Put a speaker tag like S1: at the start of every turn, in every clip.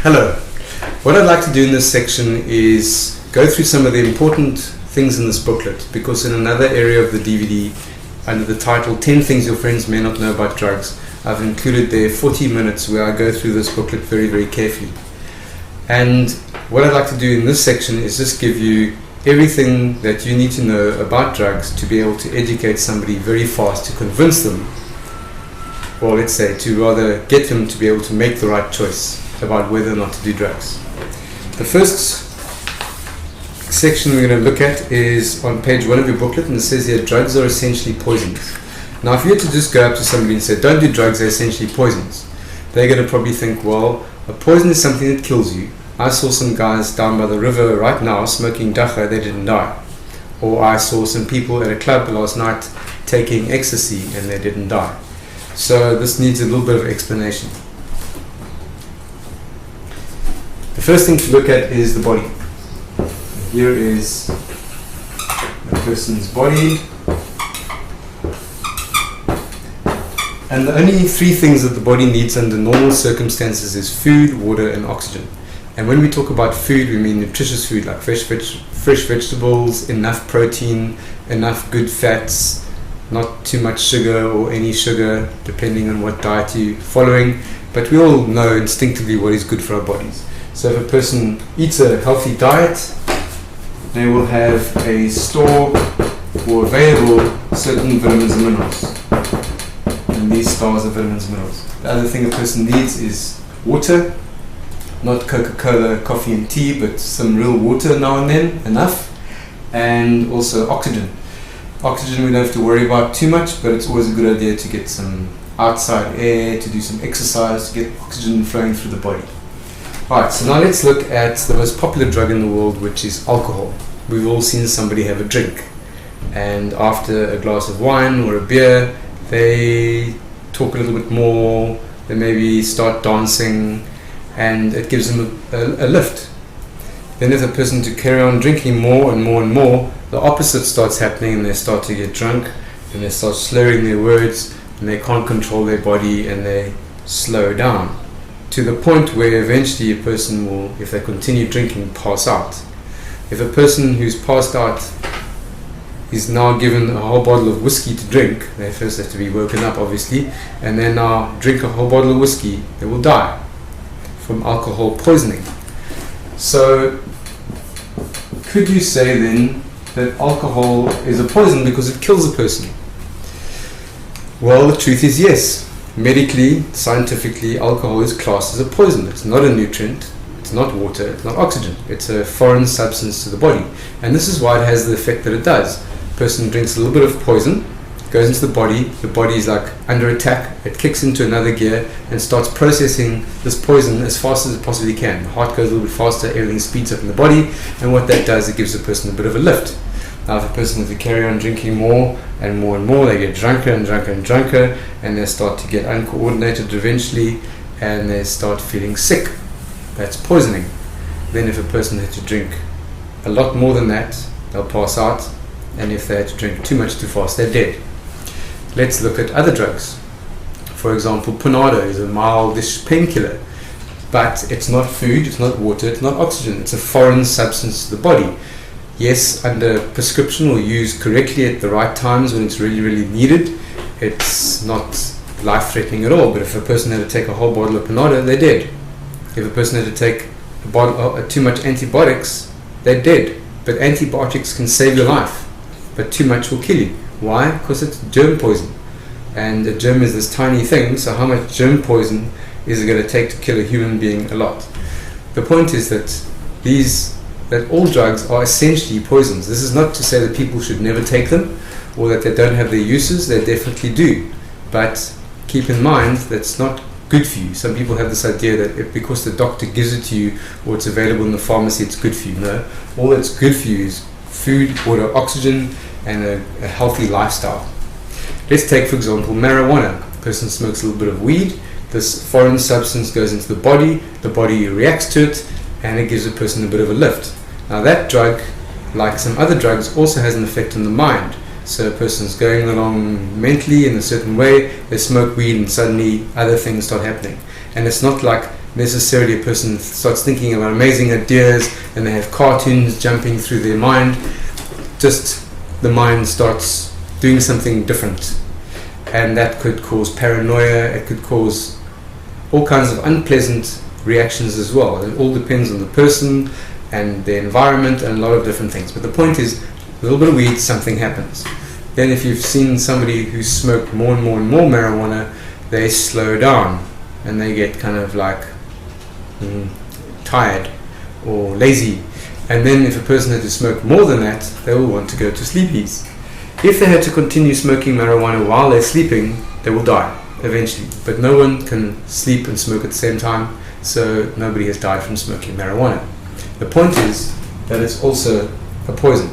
S1: Hello. What I'd like to do in this section is go through some of the important things in this booklet, because in another area of the DVD, under the title 10 Things Your Friends May Not Know About Drugs, I've included there 40 minutes where I go through this booklet very, very carefully. And what I'd like to do in this section is just give you everything that you need to know about drugs to be able to educate somebody very fast, to convince them, or let's say to rather get them to be able to make the right choice about whether or not to do drugs. The first section we're going to look at is on page 1 of your booklet, and it says here, drugs are essentially poisons. Now if you were to just go up to somebody and say, don't do drugs, they're essentially poisons, they're going to probably think, well, a poison is something that kills you. I saw some guys down by the river right now smoking dacha, they didn't die. Or I saw some people at a club last night taking ecstasy and they didn't die. So this needs a little bit of explanation. The first thing to look at is the body. Here is a person's body. And the only three things that the body needs under normal circumstances is food, water, and oxygen. And when we talk about food, we mean nutritious food like fresh vegetables, enough protein, enough good fats, not too much sugar or any sugar, depending on what diet you're following. But we all know instinctively what is good for our bodies. So if a person eats a healthy diet, they will have a store or available certain vitamins and minerals. And these stores are vitamins and minerals. The other thing a person needs is water, not Coca-Cola, coffee and tea, but some real water now and then, enough. And also oxygen. Oxygen we don't have to worry about too much, but it's always a good idea to get some outside air, to do some exercise, to get oxygen flowing through the body. Alright, so now let's look at the most popular drug in the world, which is alcohol. We've all seen somebody have a drink, and after a glass of wine or a beer, they talk a little bit more, they maybe start dancing, and it gives them a lift. Then if a person to carry on drinking more and more and more, the opposite starts happening, and they start to get drunk, and they start slurring their words, and they can't control their body, and they slow down, to the point where eventually a person will, if they continue drinking, pass out. If a person who's passed out is now given a whole bottle of whiskey to drink, they first have to be woken up obviously, and then now drink a whole bottle of whiskey, they will die from alcohol poisoning. So could you say then that alcohol is a poison because it kills a person? Well, the truth is yes. Medically, scientifically, alcohol is classed as a poison. It's not a nutrient, it's not water, it's not oxygen. It's a foreign substance to the body. And this is why it has the effect that it does. A person drinks a little bit of poison, goes into the body is like under attack, it kicks into another gear and starts processing this poison as fast as it possibly can. The heart goes a little bit faster, everything speeds up in the body, and what that does, it gives the person a bit of a lift. Now if a person has to carry on drinking more and more and more, they get drunker and drunker and drunker, and they start to get uncoordinated eventually, and they start feeling sick. That's poisoning. Then if a person had to drink a lot more than that, they'll pass out, and if they had to drink too much too fast, they're dead. Let's look at other drugs. For example, Panado is a mildish painkiller, but it's not food, it's not water, it's not oxygen, it's a foreign substance to the body. Yes, under prescription or used correctly at the right times when it's really, really needed, it's not life-threatening at all. But if a person had to take a whole bottle of Panado, they're dead. If a person had to take a bottle too much antibiotics, they're dead. But antibiotics can save your life, but too much will kill you. Why? Because it's germ poison. And a germ is this tiny thing, so how much germ poison is it going to take to kill a human being? A lot. The point is that all drugs are essentially poisons. This is not to say that people should never take them or that they don't have their uses. They definitely do. But keep in mind that's not good for you. Some people have this idea that because the doctor gives it to you or it's available in the pharmacy, it's good for you. No, all that's good for you is food, water, oxygen, and a healthy lifestyle. Let's take, for example, marijuana. A person smokes a little bit of weed. This foreign substance goes into the body reacts to it, and it gives a person a bit of a lift. Now that drug, like some other drugs, also has an effect on the mind. So a person's going along mentally in a certain way, they smoke weed and suddenly other things start happening. And it's not like necessarily a person starts thinking about amazing ideas and they have cartoons jumping through their mind. Just the mind starts doing something different, and that could cause paranoia. It could cause all kinds of unpleasant reactions as well. It all depends on the person and the environment and a lot of different things. But the point is, a little bit of weed, something happens. Then if you've seen somebody who smoked more and more and more marijuana, they slow down and they get kind of like tired or lazy. And then if a person had to smoke more than that, they will want to go to sleepies. If they had to continue smoking marijuana while they're sleeping, they will die eventually. But no one can sleep and smoke at the same time, so nobody has died from smoking marijuana. The point is that it's also a poison.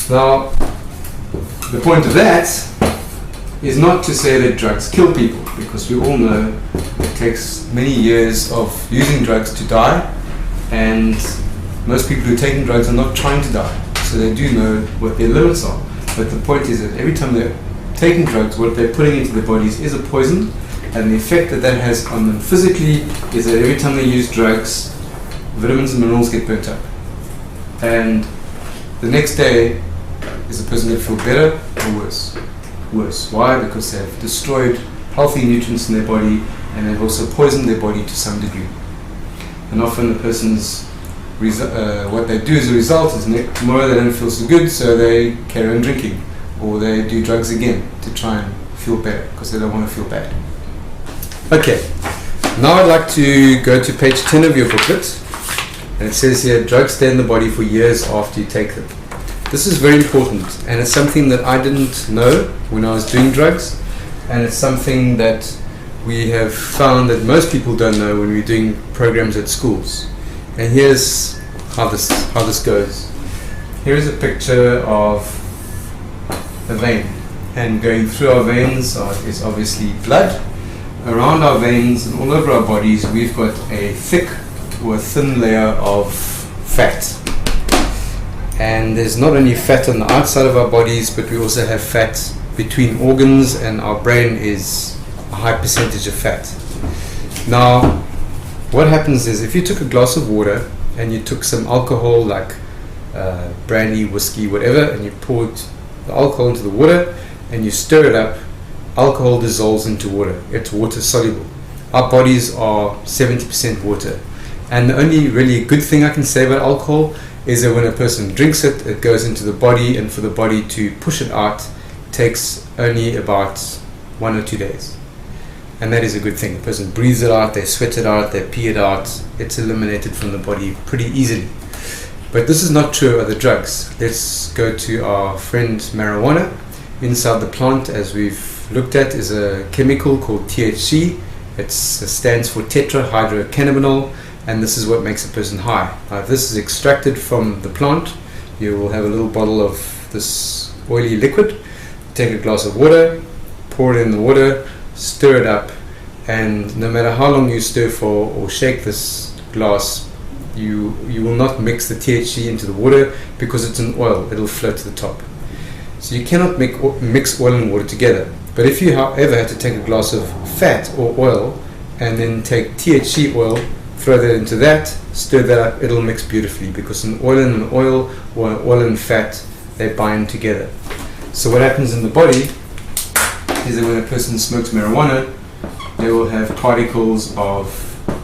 S1: Now, the point of that is not to say that drugs kill people, because we all know it takes many years of using drugs to die, and most people who are taking drugs are not trying to die, so they do know what their limits are. But the point is that every time they're taking drugs, what they're putting into their bodies is a poison, and the effect that that has on them physically is that every time they use drugs, vitamins and minerals get burnt up, and the next day is the person going to feel better or worse? Worse. Why? Because they've destroyed healthy nutrients in their body, and they've also poisoned their body to some degree. And often the person's what they do as a result is tomorrow they don't feel so good, so they carry on drinking, or they do drugs again to try and feel better because they don't want to feel bad. Okay, now I'd like to go to page 10 of your booklet, and it says here, drugs stay in the body for years after you take them. This is very important, and it's something that I didn't know when I was doing drugs, and it's something that we have found that most people don't know when we're doing programs at schools. And here's how this goes. Here is a picture of a vein, and going through our veins is obviously blood. Around our veins and all over our bodies, we've got a thick or a thin layer of fat. And there's not only fat on the outside of our bodies, but we also have fat between organs, and our brain is a high percentage of fat. Now, what happens is, if you took a glass of water and you took some alcohol, like brandy, whiskey, whatever, and you poured the alcohol into the water and you stir it up, alcohol dissolves into water. It's water soluble. Our bodies are 70% water. And the only really good thing I can say about alcohol is that when a person drinks it, it goes into the body, and for the body to push it out takes only about 1 or 2 days. And that is a good thing. The person breathes it out, they sweat it out, they pee it out, it's eliminated from the body pretty easily. But this is not true of other drugs. Let's go to our friend marijuana. Inside the plant, as we've looked at, is a chemical called THC. It stands for tetrahydrocannabinol, and this is what makes a person high. Now, if this is extracted from the plant, you will have a little bottle of this oily liquid. Take a glass of water, pour it in the water, stir it up, and no matter how long you stir for or shake this glass, you will not mix the THC into the water because it's an oil. It'll float to the top. So you cannot mix oil and water together. But if you, however, had to take a glass of fat or oil and then take THC oil, throw that into that, stir that up, it'll mix beautifully, because an oil and an oil, or an oil and fat, they bind together. So what happens in the body is that when a person smokes marijuana, they will have particles of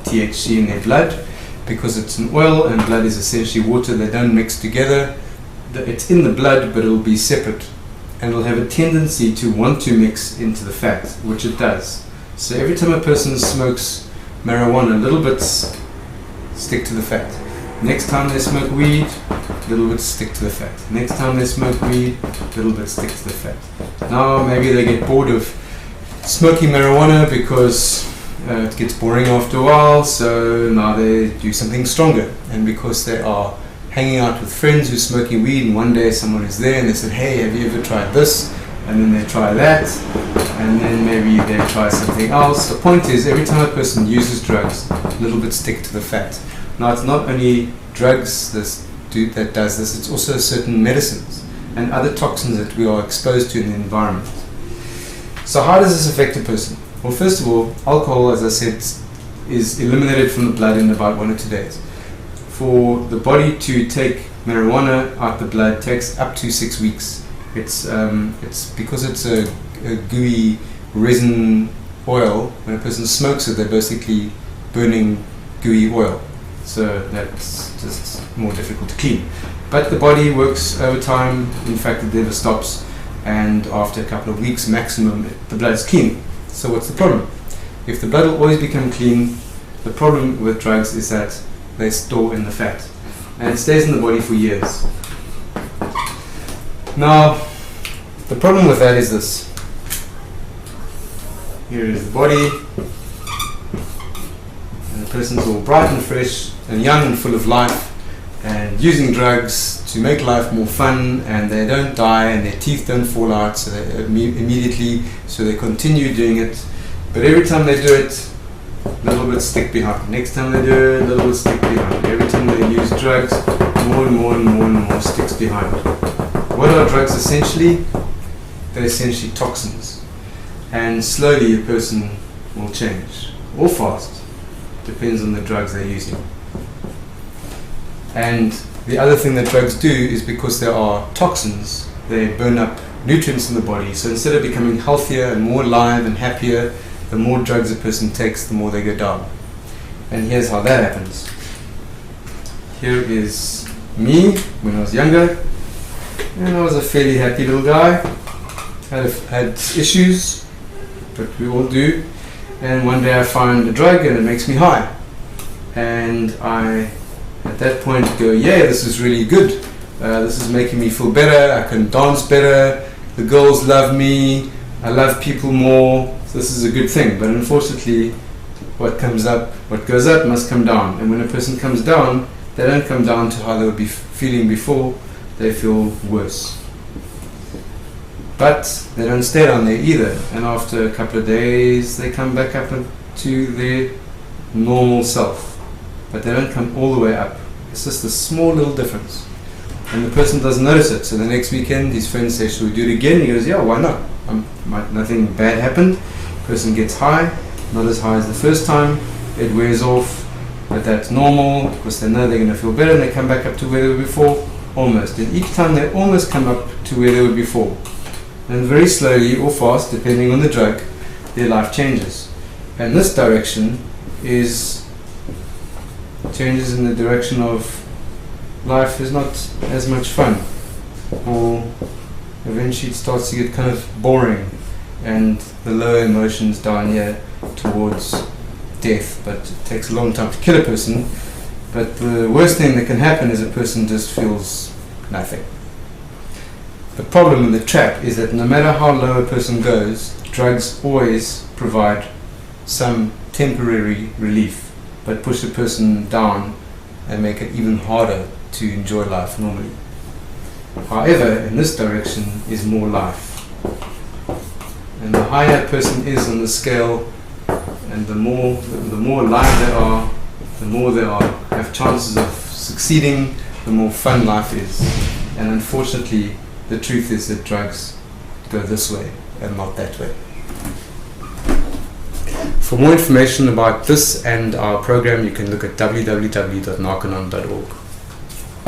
S1: THC in their blood. Because it's an oil and blood is essentially water, they don't mix together. It's in the blood, but it'll be separate, and it'll have a tendency to want to mix into the fat, which it does. So every time a person smokes marijuana, little bits stick to the fat. Next time they smoke weed, little bits stick to the fat. Next time they smoke weed, little bits stick to the fat. Now maybe they get bored of smoking marijuana because it gets boring after a while, so now they do something stronger. And because they are hanging out with friends who's smoking weed, and one day someone is there and they said, hey, have you ever tried this? And then they try that, and then maybe they try something else. The point is, every time a person uses drugs, little bits stick to the fat. Now, it's not only drugs that does this, it's also certain medicines and other toxins that we are exposed to in the environment. So how does this affect a person? Well, first of all, alcohol, as I said, is eliminated from the blood in about 1 or 2 days. For the body to take marijuana out the blood takes up to 6 weeks. It's because it's a gooey resin oil. When a person smokes it, they're basically burning gooey oil, so that's just more difficult to clean. But the body works over time. In fact, it never stops, and after a couple of weeks maximum, the blood is clean. So what's the problem? If the blood will always become clean, the problem with drugs is that they store in the fat, and it stays in the body for years. Now, the problem with that is this. Here is the body, and the person's all bright and fresh and young and full of life, and using drugs to make life more fun, and they don't die and their teeth don't fall out so they immediately, so they continue doing it. But every time they do it, a little bit stick behind. Next time they do it, a little bit stick behind. Every time they use drugs, more and more and more and more sticks behind. What are drugs essentially? They're essentially toxins. And slowly a person will change, or fast. Depends on the drugs they're using. And the other thing that drugs do is, because there are toxins, they burn up nutrients in the body. So instead of becoming healthier and more alive and happier, the more drugs a person takes, the more they go down. And here's how that happens. Here is me when I was younger, and I was a fairly happy little guy. Had issues, but we all do. And one day I find a drug and it makes me high. And I, at that point, go, yeah, this is really good. This is making me feel better. I can dance better. The girls love me. I love people more. So this is a good thing. But unfortunately, what goes up must come down. And when a person comes down, they don't come down to how they would be feeling before. They feel worse. But they don't stay down there either. And after a couple of days, they come back up to their normal self. But they don't come all the way up. It's just a small little difference. And the person doesn't notice it. So the next weekend, his friend says, should we do it again? He goes, yeah, why not? Nothing bad happened. Person gets high, not as high as the first time. It wears off, but that's normal because they know they're going to feel better, and they come back up to where they were before, almost. And each time they almost come up to where they were before. And very slowly or fast, depending on the drug, their life changes. And this direction changes in the direction of life is not as much fun, or eventually it starts to get kind of boring, and the lower emotions down here towards death. But it takes a long time to kill a person. But the worst thing that can happen is a person just feels nothing. The problem in the trap is that no matter how low a person goes, drugs always provide some temporary relief, but push a person down and make it even harder to enjoy life normally. However, in this direction is more life. And the higher a person is on the scale, and the more alive they are, the more they have chances of succeeding, the more fun life is. And unfortunately, the truth is that drugs go this way and not that way. For more information about this and our program, you can look at www.narconon.org.